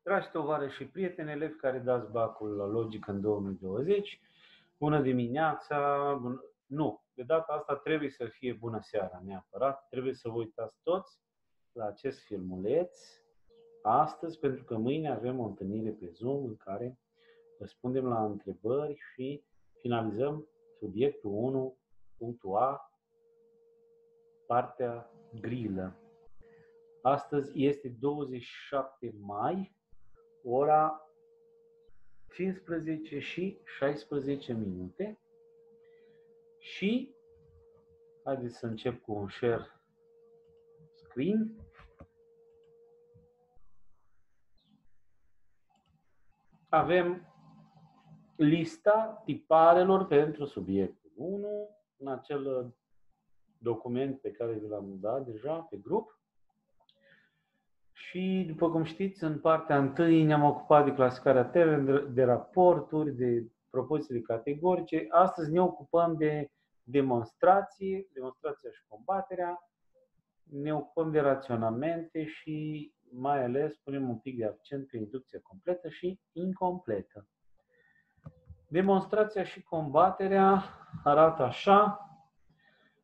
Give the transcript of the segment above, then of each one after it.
Dragi tovarăși și prieteni, elevi care dați bacul la logică în 2020, bună dimineața, nu, de data asta trebuie să fie bună seara neapărat, trebuie să vă uitați toți la acest filmuleț astăzi, pentru că mâine avem o întâlnire pe Zoom în care răspundem la întrebări și finalizăm subiectul 1, punctul A, partea grilă. Astăzi este 27 mai, ora 15 și 16 minute și haideți să încep cu un share screen. Avem lista tiparelor pentru subiectul 1 în acel document pe care vi l-am dat deja pe grup. Și, după cum știți, în partea întâi ne-am ocupat de clasificarea termenelor, de raporturi, de propoziții categorice. Astăzi ne ocupăm de demonstrația și combaterea. Ne ocupăm de raționamente și mai ales punem un pic de accent pe inducția completă și incompletă. Demonstrația și combaterea arată așa.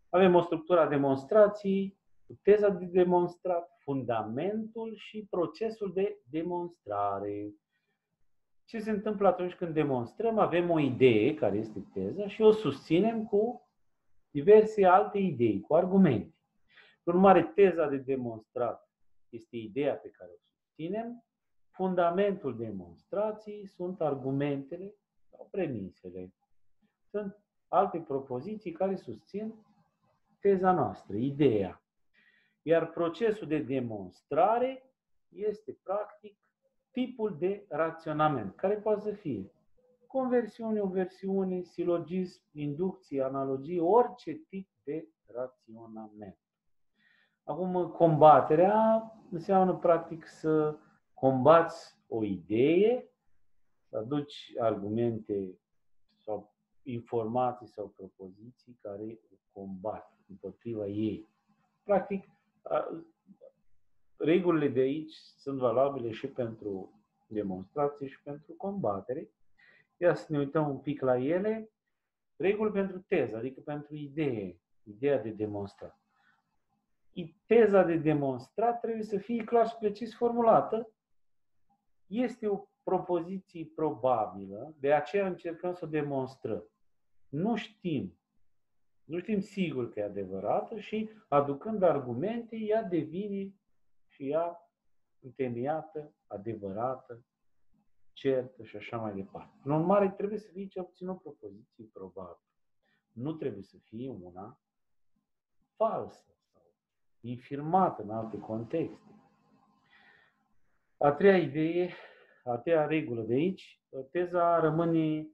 Avem o structură a demonstrației, teza de demonstrat, fundamentul și procesul de demonstrare. Ce se întâmplă atunci când demonstrăm? Avem o idee, care este teza, și o susținem cu diverse alte idei, cu argumente. În urmare, teza de demonstrat este ideea pe care o susținem, fundamentul demonstrației sunt argumentele sau premisele. Sunt alte propoziții care susțin teza noastră, ideea. Iar procesul de demonstrare este, practic, tipul de raționament, care poate să fie conversiune, oversiune, silogism, inducție, analogie, orice tip de raționament. Acum, combaterea înseamnă, practic, să combați o idee, să aduci argumente sau informații sau propoziții care combat împotriva ei. Practic, regulile de aici sunt valabile și pentru demonstrație și pentru combatere. Ia să ne uităm un pic la ele. Reguli pentru teză, adică pentru idee, ideea de demonstrat. Teza de demonstrat trebuie să fie clar și precis formulată. Este o propoziție probabilă, de aceea încercăm să o demonstrăm. Nu știm sigur că e adevărată și aducând argumente, ea devine și ea întemeiată, adevărată, certă și așa mai departe. În urmare, trebuie să fie cel puțin o propoziție probabilă. Nu trebuie să fie una falsă sau infirmată în alte contexte. A treia idee, a treia regulă de aici, teza rămâne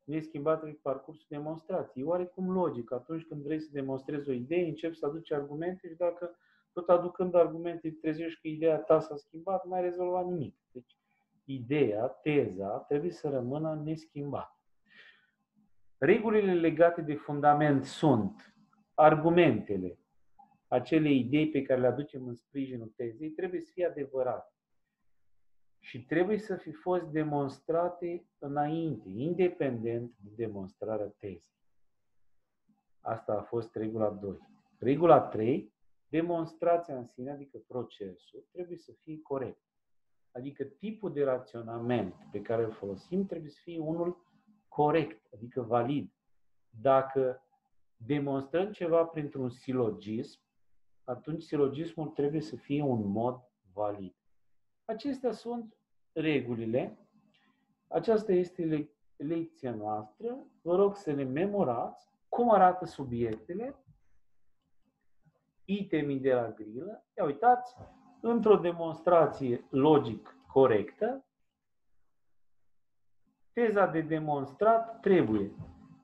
neschimbată pe parcursul demonstrației. E oarecum logic. Atunci când vrei să demonstrezi o idee, începi să aduci argumente și dacă tot aducând argumente trezești că ideea ta s-a schimbat, nu ai rezolvat nimic. Deci, ideea, teza, trebuie să rămână neschimbată. Regulile legate de fundament sunt argumentele, acele idei pe care le aducem în sprijinul tezei, trebuie să fie adevărate. Și trebuie să fi fost demonstrate înainte, independent de demonstrarea tezei. Asta a fost regula 2. Regula 3, demonstrația în sine, adică procesul, trebuie să fie corect. Adică tipul de raționament pe care îl folosim trebuie să fie unul corect, adică valid. Dacă demonstrăm ceva printr-un silogism, atunci silogismul trebuie să fie un mod valid. Acestea sunt regulile. Aceasta este lecția noastră. Vă rog să ne memorați cum arată subiectele, itemii de la grilă. Ia uitați, într-o demonstrație logic corectă, teza de demonstrat trebuie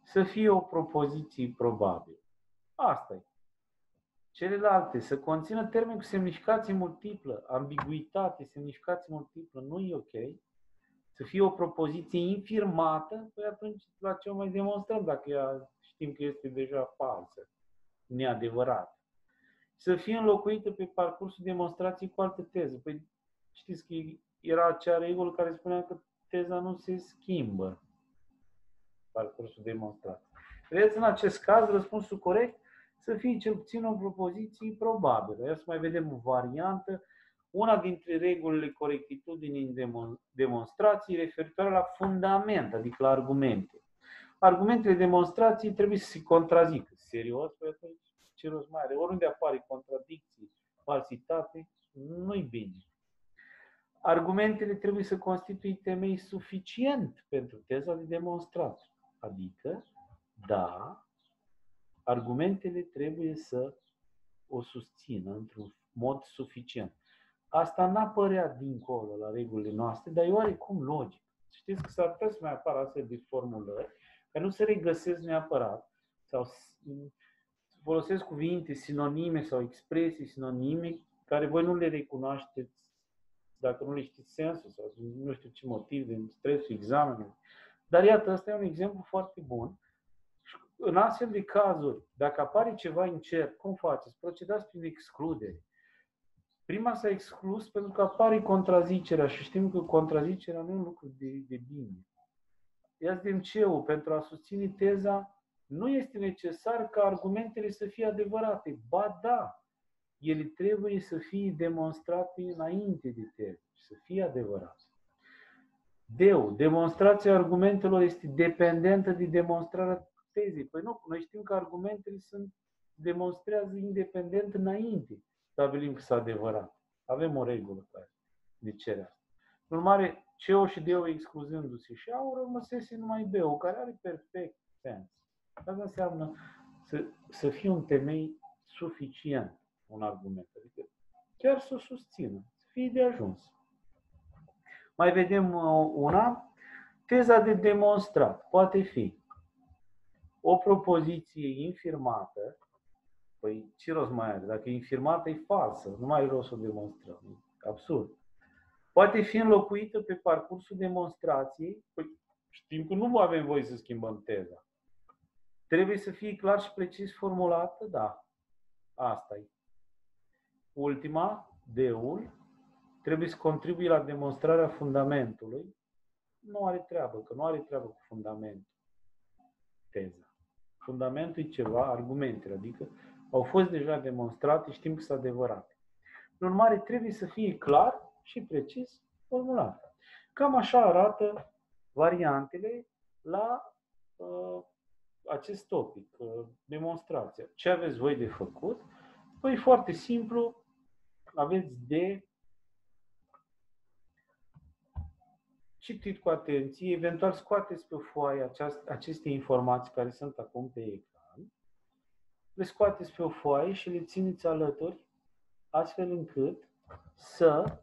să fie o propoziție probabilă. Asta e. Celelalte, să conțină termeni cu semnificație multiplă, ambiguitate, semnificație multiplă, nu e ok. Să fie o propoziție infirmată, păi atunci la ce o mai demonstrăm dacă ea știm că este deja falsă, neadevărată. Să fie înlocuită pe parcursul demonstrației cu altă teză. Păi știți că e era acea regulă care spunea că teza nu se schimbă parcursul demonstrat. Vedeți, în acest caz, răspunsul corect să fie cel puțin o propoziție probabilă. Ia să mai vedem o variantă. Una dintre regulile corectitudinii în demonstrații referitoare la fundament, adică la argumente. Argumentele demonstrației trebuie să se contrazică. Serios? Păi atunci ce rost mai are? Oriunde apare contradicții, falsitate, nu-i bine. Argumentele trebuie să constituie temei suficient pentru teza de demonstrație. Adică, da, argumentele trebuie să o susțină într-un mod suficient. Asta n-apărea dincolo la regulile noastre, dar e oarecum logic. Știți că s-ar putea să mai apară astfel de formulări, care nu se regăsesc neapărat, sau folosesc cuvinte sinonime sau expresii sinonime, care voi nu le recunoașteți dacă nu le știți sensul sau nu știu ce motiv, din stresul examenului. Dar iată, ăsta e un exemplu foarte bun. În astfel de cazuri, dacă apare ceva incert, cum faceți? Procedați prin excludere. Prima s-a exclus pentru că apare contrazicerea și știm că contrazicerea nu e un lucru de bine. Ia să vedem ce-ul, pentru a susține teza, nu este necesar ca argumentele să fie adevărate. Ba da, ele trebuie să fie demonstrate înainte de teză, să fie adevărate. D-ul, demonstrația argumentelor este dependentă de demonstrarea tezei. Păi nu, noi știm că argumentele demonstrează independent înainte. Stabilim că sunt adevărat. Avem o regulă care de cere asta. În urmare, C-ul și D-ul excluzându-se și A-ul rămăsese numai B-ul, care are perfect sens. Asta înseamnă să fie un temei suficient un argument. Adică chiar să o susțină, să fie de ajuns. Mai vedem una. Teza de demonstrat poate fi o propoziție infirmată. Păi ce rost mai are? Dacă e infirmată, e falsă. Nu mai are rost să o demonstrăm. Absurd. Poate fi înlocuită pe parcursul demonstrației. Păi știm că nu avem voie să schimbăm teza. Trebuie să fie clar și precis formulată? Da. Asta e. Ultima, D-ul, trebuie să contribuie la demonstrarea fundamentului. Nu are treabă, că nu are treabă cu fundamentul. Teza. Fundamentul e ceva, argumentele, adică au fost deja demonstrate, știm că sunt adevărate. În urmare, trebuie să fie clar și precis formulat. Cam așa arată variantele la acest topic, demonstrația. Ce aveți voi de făcut? Păi foarte simplu, aveți de citit cu atenție, eventual scoateți pe foaie aceste informații care sunt acum pe ecran, le scoateți pe o foaie și le țineți alături, astfel încât să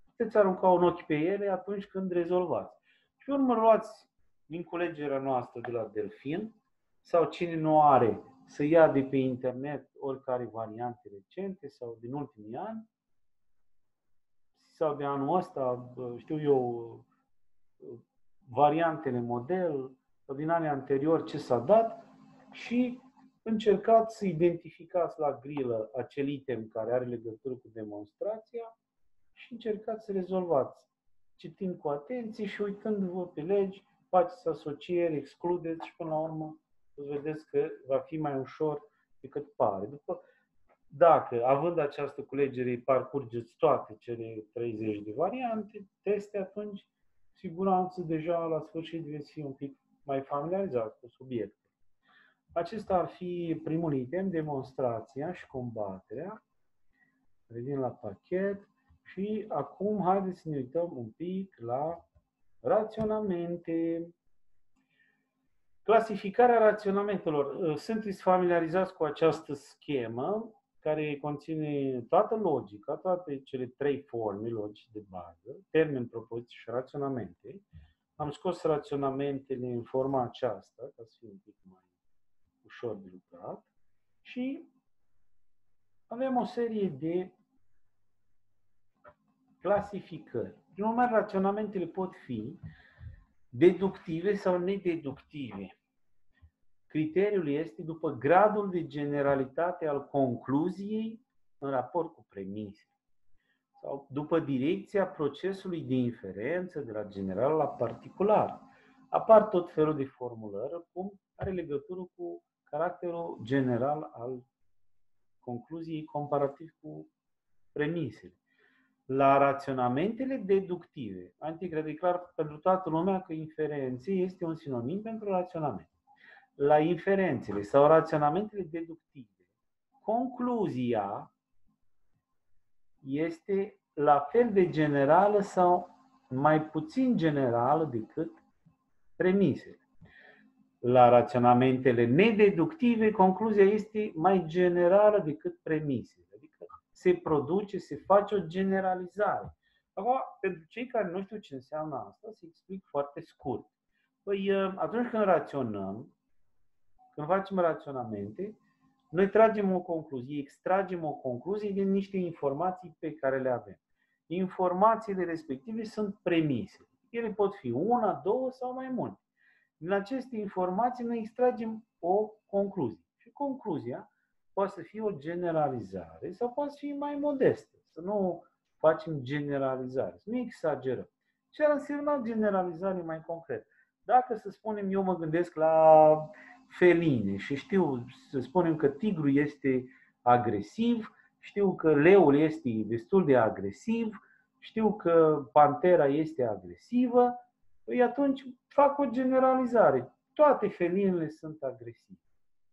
puteți arunca un ochi pe ele atunci când rezolvați. Și pe urmă luați din culegerea noastră de la Delfin, sau cine nu are să ia de pe internet oricare variante recente sau din ultimii ani, sau de anul ăsta, știu eu, variantele model, sau din anii anteriori ce s-a dat și încercați să identificați la grilă acel item care are legătură cu demonstrația și încercați să rezolvați, citind cu atenție și uitându-vă pe legi, faceți asocieri, excludeți și până la urmă o să vedeți că va fi mai ușor decât pare. Dacă, având această culegere, parcurgeți toate cele 30 de variante, teste, atunci, siguranță, deja la sfârșit veți fi un pic mai familiarizat cu subiectul. Acesta ar fi primul item, demonstrația și combaterea. Revin la pachet și acum haideți să ne uităm un pic la raționamente. Clasificarea raționamentelor. Sunteți familiarizați cu această schemă care conține toată logica, toate cele trei forme logice de bază, termen, propoziție și raționamente. Am scos raționamentele în forma aceasta, ca să fie un pic mai ușor de lucrat. Și avem o serie de clasificări. Prin urmare, raționamentele pot fi deductive sau nedeductive. Criteriul este după gradul de generalitate al concluziei în raport cu premise. sau după direcția procesului de inferență de la general la particular. Apar tot felul de formulări cum are legătură cu caracterul general al concluziei comparativ cu premisele. La raționamentele deductive, cred e clar pentru toată lumea că inferențe este un sinonim pentru raționament. La inferențele sau raționamentele deductive, concluzia este la fel de generală sau mai puțin generală decât premisele. La raționamentele nedeductive, concluzia este mai generală decât premisele. Adică se face o generalizare. Acum, pentru cei care nu știu ce înseamnă asta, să explic foarte scurt. Păi, atunci când raționăm, când facem raționamente, noi tragem o concluzie, extragem o concluzie din niște informații pe care le avem. Informațiile respective sunt premise. Ele pot fi una, două sau mai multe. Din aceste informații noi extragem o concluzie. Și concluzia poate să fie o generalizare sau poate fi mai modestă. Să nu facem generalizare, să nu exagerăm. Ce ar însemna generalizare mai concret? Dacă, să spunem, eu mă gândesc la feline și știu, să spunem că tigrul este agresiv, știu că leul este destul de agresiv, știu că pantera este agresivă, păi atunci fac o generalizare. Toate felinele sunt agresive.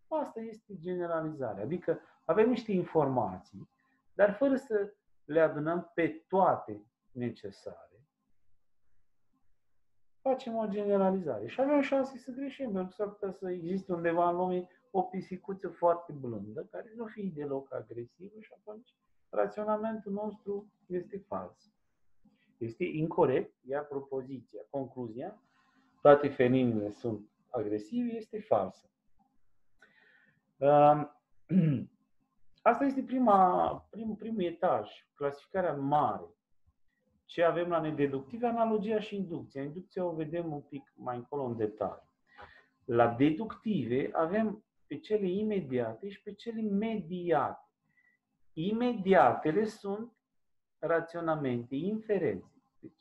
Asta este generalizarea. Adică avem niște informații, dar fără să le adunăm pe toate necesare, facem o generalizare. Și avem șanse să greșim, pentru că s-ar putea să existe undeva în lume o pisicuță foarte blândă, care nu fie deloc agresivă și atunci raționamentul nostru este fals. Este incorect, iar propoziția, concluzia, toate felinele sunt agresive, este falsă. Asta este primul etaj, clasificarea mare. Ce avem la nedeductive? Analogia și inducția. Inducția o vedem un pic mai încolo în detaliu. La deductive avem pe cele imediate și pe cele mediate. Imediatele sunt raționamente, inferențe. Deci,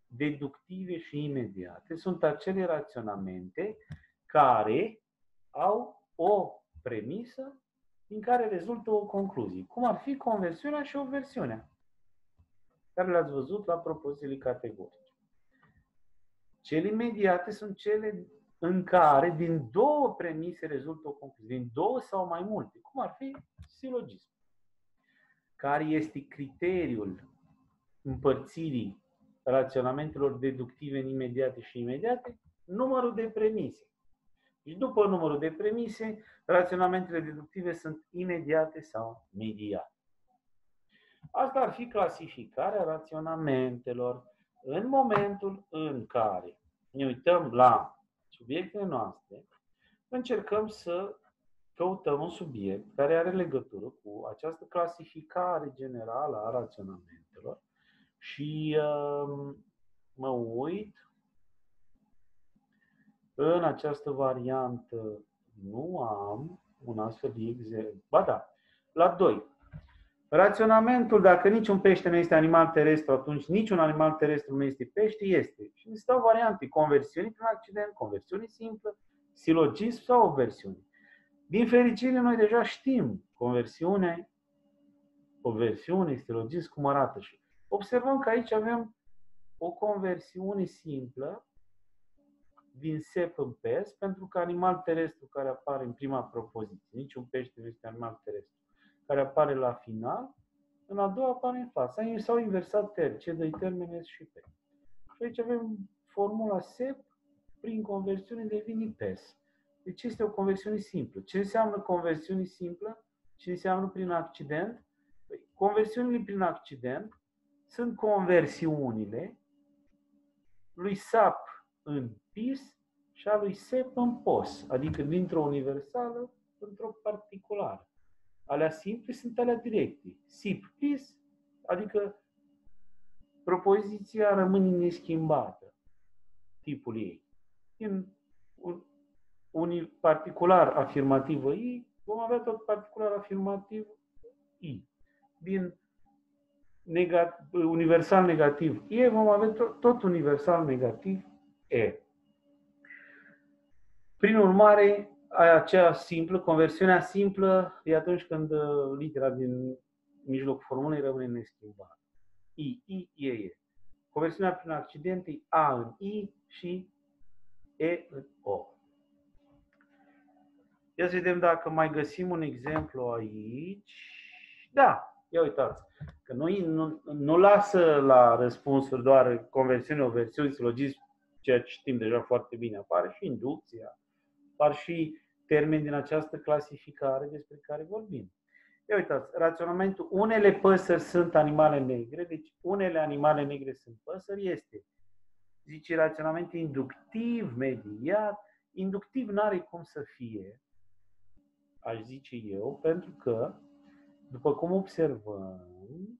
deductive și imediate sunt acele raționamente care au o premisă din care rezultă o concluzie. Cum ar fi conversiunea și oversiunea, care le-ați văzut la propozițiile categorice. Cele imediate sunt cele în care din două premise rezultă o concluzie, din două sau mai multe, cum ar fi silogism. Care este criteriul împărțirii raționamentelor deductive în imediate și imediate? Numărul de premise. Și după numărul de premise, raționamentele deductive sunt imediate sau mediate. Asta ar fi clasificarea raționamentelor. În momentul în care ne uităm la subiectele noastre, încercăm să căutăm un subiect care are legătură cu această clasificare generală a raționamentelor și mă uit în această variantă. Nu am un astfel de exemplu. Ba da, la 2. Raționamentul, dacă niciun pește nu este animal terestru, atunci niciun animal terestru nu este pește, este. Și ne stau variante, conversiuni prin accident, conversiune simplă, silogism sau oversiune. Din fericire, noi deja știm conversiune, silogism, cum arată. Și observăm că aici avem o conversiune simplă din sep în pes, pentru că animal terestru care apare în prima propoziție, niciun pește nu este animal terestru, care apare la final, în a doua apare în față. S-au inversat termeni, ce dă termeni S și P. Și aici avem formula SEP, prin conversiune devine PES. Deci este o conversiune simplă. Ce înseamnă conversiune simplă? Ce înseamnă prin accident? Conversiunile prin accident sunt conversiunile lui SAP în PIS și a lui SEP în POS, adică dintr-o universală într-o particulară. Alea simple sunt alea directe. SIP, PIS, adică propoziția rămâne neschimbată, tipul ei. Din un particular afirmativă I, vom avea tot particular afirmativ I. Din universal negativ E, vom avea tot universal negativ E. Prin urmare, aceea simplă, conversiunea simplă, e atunci când litera din mijlocul formulei rămâne neschimbată. I, E. Conversiunea prin accident e A în I și E în O. Ia să vedem dacă mai găsim un exemplu aici. Da, ia uitați, că noi nu lasă la răspunsuri doar conversiune, o versiune, silogism, ceea ce știm deja foarte bine. Apare și inducția, apar și termeni din această clasificare despre care vorbim. Ia uitați, raționamentul, unele păsări sunt animale negre, deci unele animale negre sunt păsări, este, zice, raționament inductiv, mediat. Inductiv n-are cum să fie, aș zice eu, pentru că, după cum observăm,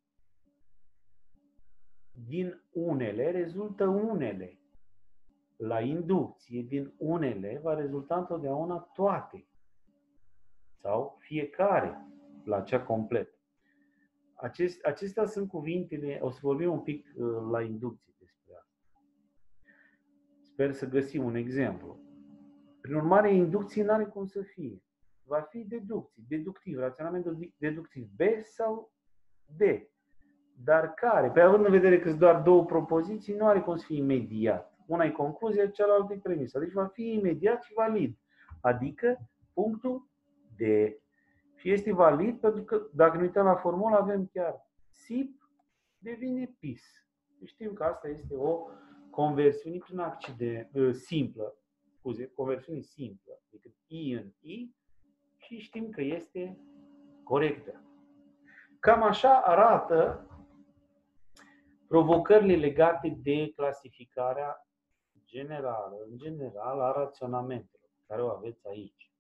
din unele rezultă unele. La inducție, din unele va rezulta întotdeauna toate. Sau fiecare la cea completă. Acestea sunt cuvintele, o să vorbim un pic la inducție despre asta. Sper să găsim un exemplu. Prin urmare, inducție nu are cum să fie. Va fi deducție, deductiv, raționamentul deductiv B sau D. Dar care? Pe având în vedere că sunt doar două propoziții, nu are cum să fie imediat. Una e concluzia, cealaltă e premisa. Deci va fi imediat și valid. Adică punctul D. Și este valid pentru că, dacă ne uităm la formulă, avem chiar SIP devine PIS. Știm că asta este o conversiune prin accident simplă, conversiune simplă, adică I în I, și știm că este corectă. Cam așa arată provocările legate de clasificarea generală, în general, a raționamentelor, care o aveți aici.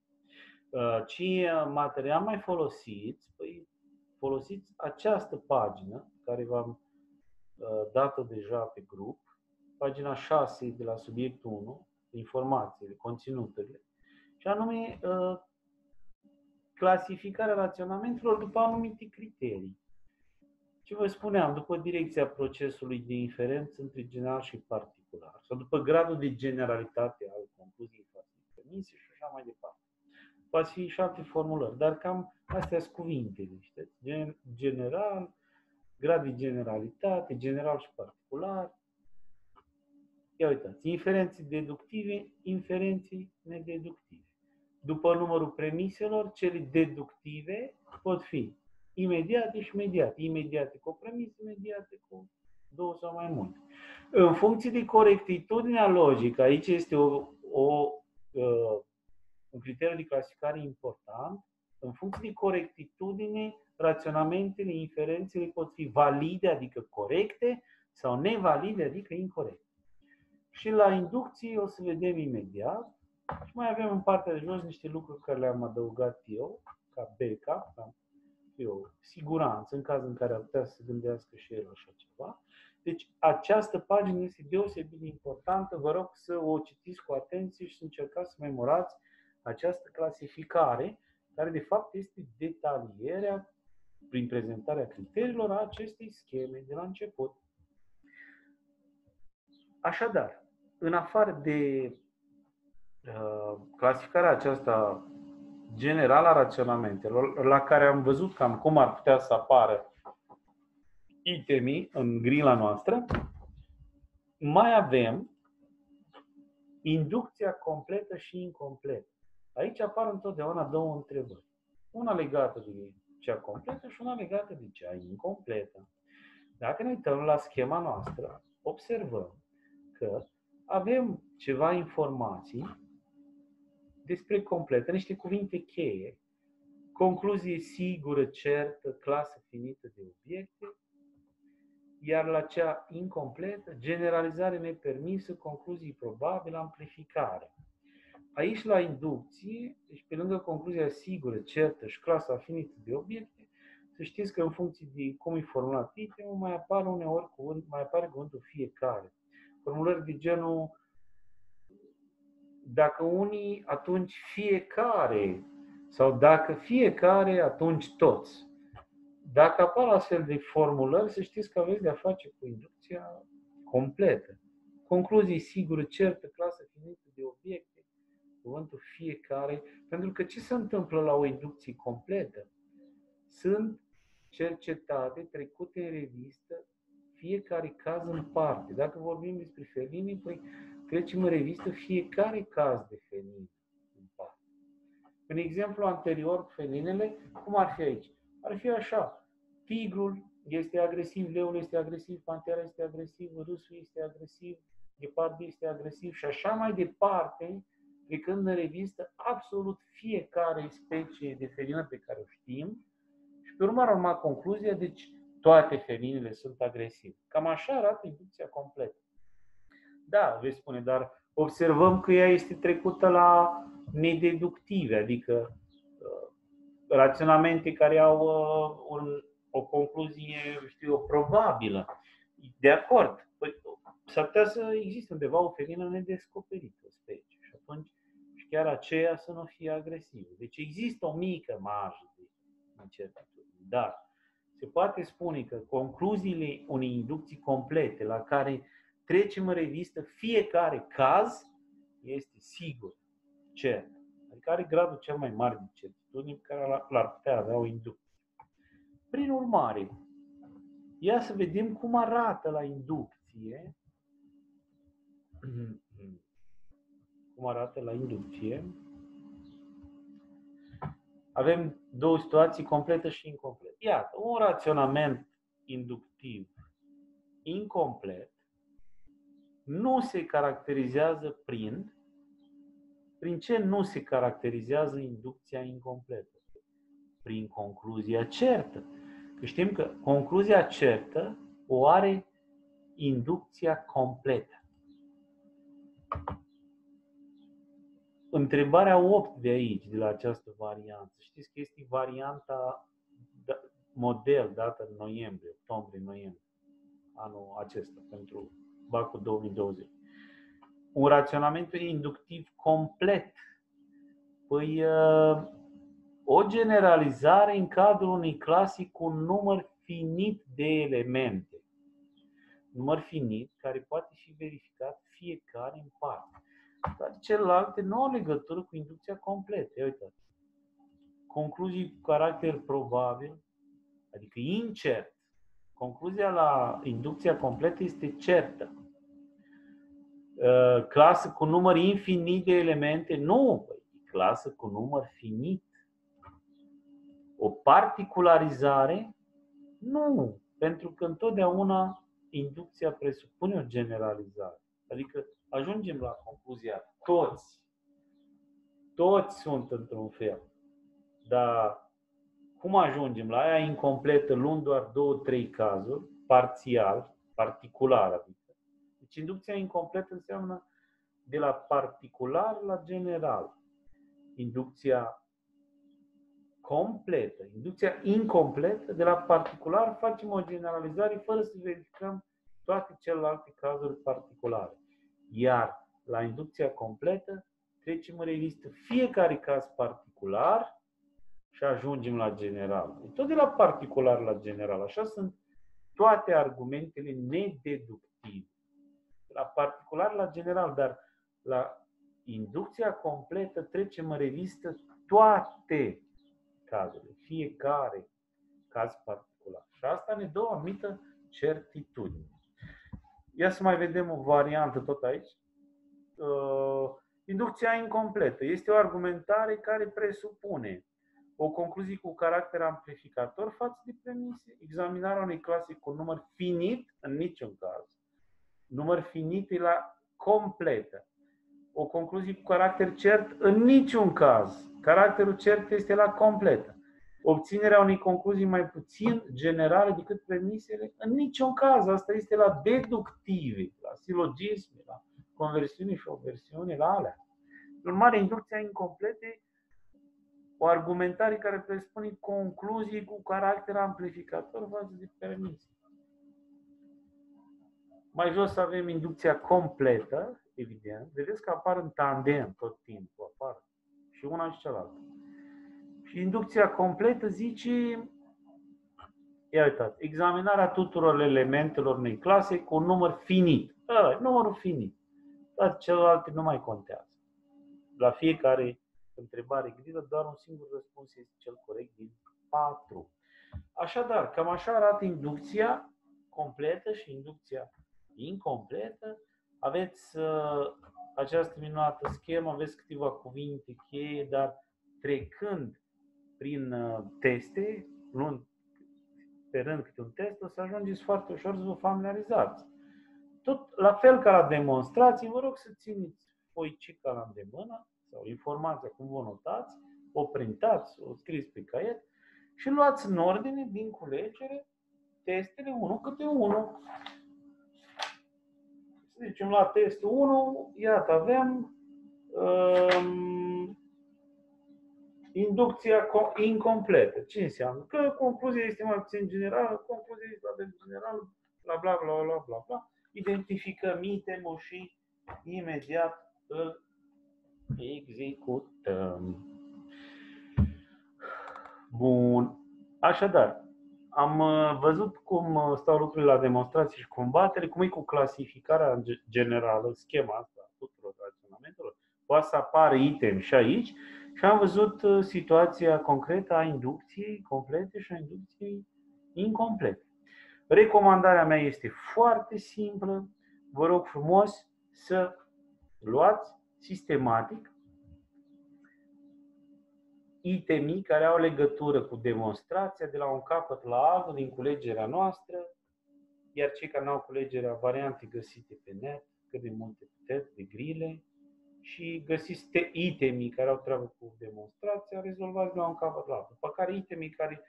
Ce material mai folosiți? Păi, folosiți această pagină, care v-am dat-o deja pe grup, pagina 6 de la subiectul 1, informațiile, conținuturile, și anume clasificarea raționamentelor după anumite criterii. Ce vă spuneam, după direcția procesului de inferență între general și particular, sau după gradul de generalitate al concluziei față de premise și așa mai departe. Poate fi și alte formulări, dar cam astea sunt cuvintele, știți? General, grad de generalitate, general și particular. Ia uitați, inferențe deductive, inferențe nedeductive. După numărul premiselor, cele deductive pot fi imediate și mediate. Imediate cu o premisă, imediate cu două sau mai multe. În funcție de corectitudinea logică, aici este un criteriu de clasificare important, în funcție de corectitudine, raționamentele, inferențele pot fi valide, adică corecte, sau nevalide, adică incorecte. Și la inducție o să vedem imediat. Și mai avem în partea de jos niște lucruri care le-am adăugat eu, ca backup, ca siguranță, în cazul în care ar putea să se gândească și el așa ceva. Deci această pagină este deosebit de importantă. Vă rog să o citiți cu atenție și să încercați să memorați această clasificare, care de fapt este detalierea prin prezentarea criteriilor a acestei scheme de la început. Așadar, în afară de clasificarea aceasta generală a raționamentelor, la care am văzut cam cum ar putea să apară itemii în grila noastră, mai avem inducția completă și incompletă. Aici apar întotdeauna două întrebări. Una legată de cea completă și una legată de cea incompletă. Dacă ne uităm la schema noastră, observăm că avem ceva informații despre completă, niște cuvinte cheie, concluzie sigură, certă, clasă finită de obiecte, iar la cea incompletă, generalizare nepermisă, concluzii probabile, amplificare. Aici, la inducție, deci pe lângă concluzia sigură, certă și clasa finită de obiecte, să știți că în funcție de cum e formulat itemul, mai apare uneori cuvântul fiecare. Formulări de genul, dacă unii, atunci fiecare, sau dacă fiecare, atunci toți. Dacă apar astfel de formulări, să știți că aveți de-a face cu inducția completă. Concluzii sigură, certă, clasă finită de obiecte, cuvântul fiecare. Pentru că ce se întâmplă la o inducție completă? Sunt cercetate, trecute în revistă, fiecare caz în parte. Dacă vorbim despre feline, păi trecem în revistă fiecare caz de felină în parte. În exemplu anterior cu felinele, cum ar fi aici? Ar fi așa: tigrul este agresiv, leul este agresiv, pantera este agresiv, râsul este agresiv, ghepardul este agresiv și așa mai departe, trecând în revistă absolut fiecare specie de felină pe care o știm și pe urmă ar urma concluzia, deci toate felinele sunt agresive. Cam așa arată inducția completă. Da, veți spune, dar observăm că ea este trecută la nedeductive, adică raționamente care au o concluzie, știu, probabilă. De acord, păi, s-ar putea să existe undeva o felină nedescoperită, o specie, și atunci și chiar aceea să nu fie agresivă. Deci există o mică marjă de incertitudine, dar se poate spune că concluziile unei inducții complete la care trecem în revistă fiecare caz este sigur, cert. Adică are gradul cel mai mare de certitudine pe care l-ar putea avea o inducție. Prin urmare, ia să vedem cum arată la inducție. Cum arată la inducție. Avem două situații, completă și incompletă. Iată, un raționament inductiv incomplet nu se caracterizează prin ce nu se caracterizează inducția incompletă? Prin concluzia certă. Că știm că concluzia certă o are inducția completă. Întrebarea 8 de aici, de la această variantă. Știți că este varianta model dată în noiembrie, octombrie-noiembrie, anul acesta, pentru bacul 2020. Un raționament inductiv complet. Păi, o generalizare în cadrul unei clase cu un număr finit de elemente. Număr finit care poate fi verificat fiecare în parte. Dar celelalte nu au legătură cu inducția completă. Uitați. Concluzii cu caracter probabil, adică incert. Concluzia la inducția completă este certă. Clasă cu număr infinit de elemente, nu. Clasă cu număr finit. O particularizare, nu. Pentru că întotdeauna inducția presupune o generalizare. Adică ajungem la concluzia toți sunt într-un fel. Dar cum ajungem la aia incompletă luând doar 2-3 cazuri, parțial, particular, adică. Deci inducția incompletă înseamnă de la particular la general. Inducția completă, inducția incompletă, de la particular facem o generalizare fără să verificăm toate celelalte cazuri particulare. Iar la inducția completă trecem în revistă fiecare caz particular și ajungem la general. Tot de la particular la general. Așa sunt toate argumentele nedeductive. De la particular la general, dar la inducția completă trecem în revistă toate cazurile, fiecare caz particular. Și asta ne dă o anumită certitudine. Ia să mai vedem o variantă tot aici. Inducția incompletă este o argumentare care presupune o concluzie cu caracter amplificator față de premise, examinarea unei clase cu număr finit, în niciun caz. Număr finit e la completă. O concluzie cu caracter cert, în niciun caz. Caracterul cert este la completă. Obținerea unei concluzii mai puțin generale decât premisele, în niciun caz. Asta este la deductive, la silogisme, la conversiune și oversiune, la alea. În urmare, inducția incompletă e o argumentare care presupune concluzii cu caracter amplificator față de premise. Mai jos avem inducția completă, evident. Vedeți că apar în tandem tot timpul, apar și una și cealaltă. Și inducția completă zice Ia uitați, examinarea tuturor elementelor unei clase cu un număr finit. Numărul finit. Toate celelalte nu mai contează. La fiecare întrebare grilă, doar un singur răspuns este cel corect din 4. Așadar, cam așa arată inducția completă și inducția incompletă. Aveți această minunată schemă, aveți câteva cuvinte cheie, dar trecând prin teste, luând pe rând câte un test, o să ajungeți foarte ușor să vă familiarizați. Tot la fel ca la demonstrații, vă rog să țineți foicica la îndemână sau informația cum vă notați, o printați, o scrieți pe caiet și luați în ordine, din culegere, testele unul câte unul. Să zicem la testul 1, iată, avem inducția incompletă. Ce înseamnă? Că concluzia este mai puțin generală, concluzia este la fel generală, bla bla bla bla bla bla. Identificăm itemul și imediat îl executăm. Bun. Așadar, am văzut cum stau lucrurile la demonstrații și combatere, cum e cu clasificarea generală, schema asta a tuturor raționamentelor. Poate să apară item și aici și am văzut situația concretă a inducției complete și a inducției incomplete. Recomandarea mea este foarte simplă. Vă rog frumos să luați sistematic itemii care au legătură cu demonstrația de la un capăt la altul din culegerea noastră, iar cei care nu au culegerea, variante găsite pe net, cât de multe puteți, de grile, și găsiți itemii care au treabă cu demonstrația, rezolvați de la un capăt la altul. După care itemii care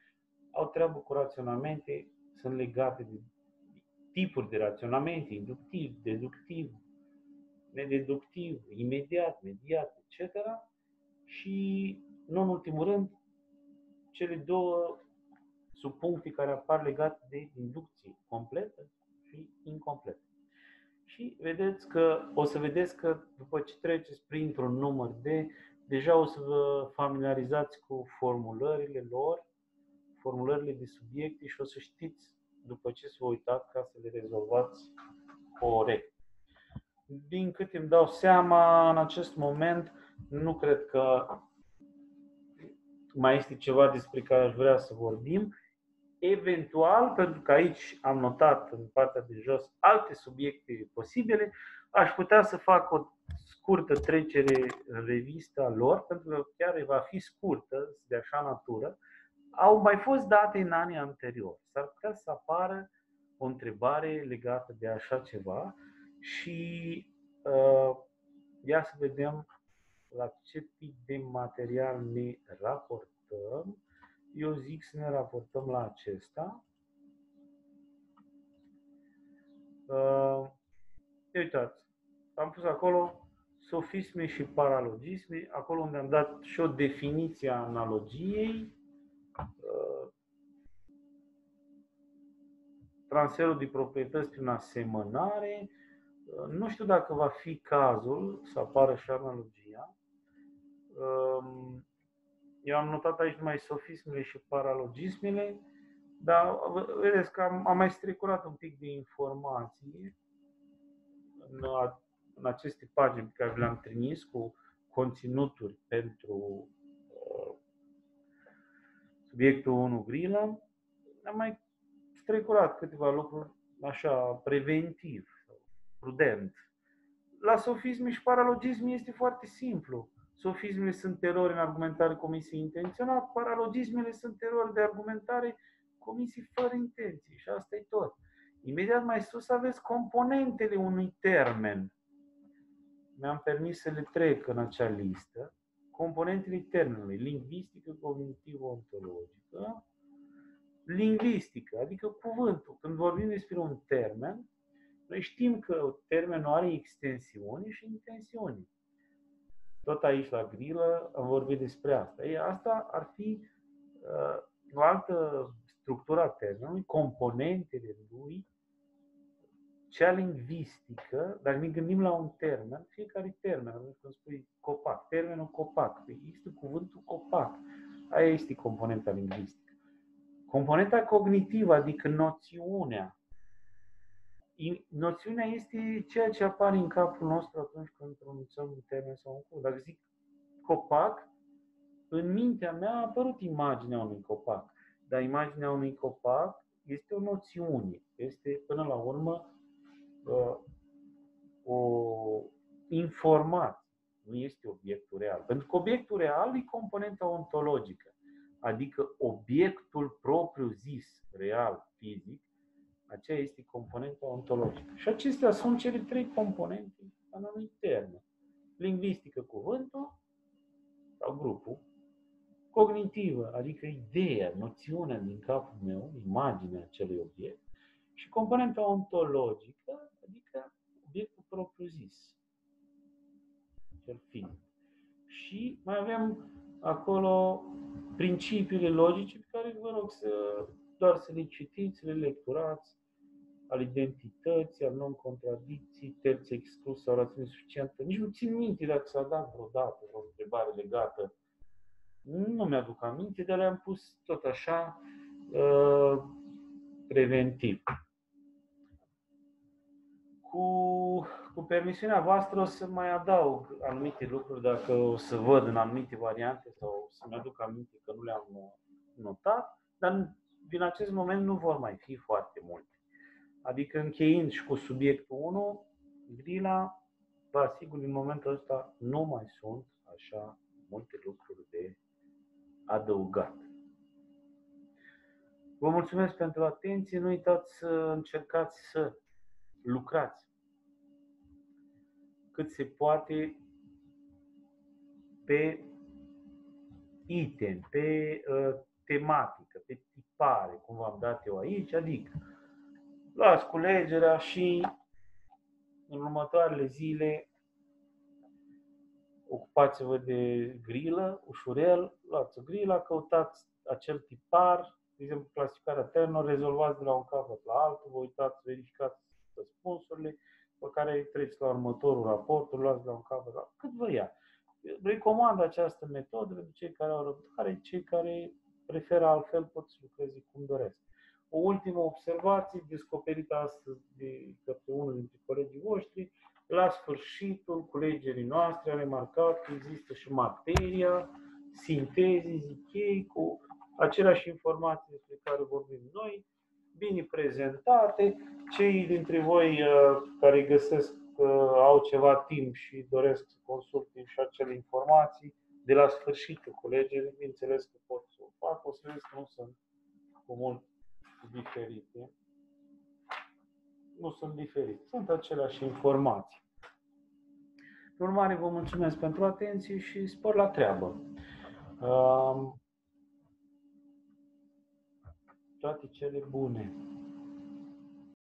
au treabă cu raționamente sunt legate de tipuri de raționamente, inductiv, deductiv, nedeductiv, imediat, mediat, etc. Și, nu în ultimul rând, cele două subpuncte care apar legate de inducție completă și incompletă. Și o să vedeți că după ce treceți printr-un număr deja o să vă familiarizați cu formulările lor, formulările de subiecte și o să știți după ce să vă uitați ca să le rezolvați corect. Din cât îmi dau seama, în acest moment, nu cred că mai este ceva despre care aș vrea să vorbim. Eventual, pentru că aici am notat în partea de jos alte subiecte posibile, aș putea să fac o scurtă trecere în revista lor, pentru că chiar va fi scurtă, de așa natură. Au mai fost date în anii anteriori. S-ar putea să apară o întrebare legată de așa ceva și ia să vedem la ce tip de material ne raportăm. Eu zic să ne raportăm la acesta. Uitați, am pus acolo sofisme și paralogisme, acolo unde am dat și o definiție a analogiei, transferul de proprietăți prin asemănare. Nu știu dacă va fi cazul să apară și analogia. Eu am notat aici numai sofismele și paralogismele, dar vedeți că am mai strecurat un pic de informații în aceste pagini pe care le-am trimis cu conținuturi pentru subiectul 1 grilă. Am mai strecurat câteva lucruri așa preventiv, prudent. La sofisme și paralogisme este foarte simplu. Sofismele sunt erori în argumentare comise intenționat, paralogismele sunt erori de argumentare comise fără intenție. Și asta e tot. Imediat mai sus aveți componentele unui termen. Mi-am permis să le trec în acea listă. Componentele termenului: lingvistică, cognitiv-ontologică. Lingvistică, adică cuvântul. Când vorbim despre un termen, noi știm că termenul are extensiuni și intensiuni. Tot aici la grilă am vorbit despre asta. Asta ar fi o altă structură a termenului, componentele lui, cea lingvistică, dar ne gândim la un termen, fiecare termen, când spui copac, termenul copac, există cuvântul copac, aia este componenta lingvistică. Componenta cognitivă, adică noțiunea. Noțiunea este ceea ce apare în capul nostru atunci când pronunțăm un termen sau un cuvânt. Dacă zic copac, în mintea mea a apărut imaginea unui copac. Dar imaginea unui copac este o noțiune. Este, până la urmă, o informație. Nu este obiectul real. Pentru că obiectul real e componenta ontologică. Adică obiectul propriu-zis, real, fizic, aceea este componenta ontologică. Și acestea sunt cele trei componente a unui termen. Lingvistică, cuvântul sau grupul. Cognitivă, adică ideea, noțiunea din capul meu, imaginea acelui obiect. Și componenta ontologică, adică obiectul propriu-zis, cel fizic. Și mai avem acolo principiile logice pe care vă rog doar să le citiți, să le lecturați, al identității, al non-contradicții, terți exclus sau rațiune suficientă. Nici nu țin minte dacă s-a dat vreodată o întrebare legată. Nu mi-aduc aminte, dar le-am pus tot așa preventiv. Cu permisiunea voastră o să mai adaug anumite lucruri dacă o să văd în anumite variante sau o să-mi aduc aminte că nu le-am notat, dar din acest moment nu vor mai fi foarte multe. Adică încheiind și cu subiectul 1, grila, vă asigur, în momentul ăsta nu mai sunt așa multe lucruri de adăugat. Vă mulțumesc pentru atenție, nu uitați să încercați să lucrați cât se poate pe item, pe tematică, pe tipare, cum v-am dat eu aici, adică luați culegerea și în următoarele zile ocupați-vă de grilă, ușurel, luați o grilă, căutați acel tipar, de exemplu clasificarea termenilor, rezolvați de la un capăt la altul, vă uitați, verificați răspunsurile, pe care treceți la următorul raport, luați de la un capăt la altul, cât vă ia. Recomand această metodă pentru cei care au răbdare, cei care preferă altfel pot să lucreze cum doresc. O ultimă observație descoperită astăzi de către unul dintre colegii voștri, la sfârșitul culegerii noastre a remarcat că există și materia, sintezii, zic ei, cu aceleași informații despre care vorbim noi, bine prezentate. Cei dintre voi care găsesc că au ceva timp și doresc să consulte și acele informații, de la sfârșitul culegerii, bineînțeles că pot să o fac, o să vezi că nu sunt cu mult diferite. Nu sunt diferite, sunt aceleași informații. În urmare, vă mulțumesc pentru atenție și spor la treabă. Toate cele bune.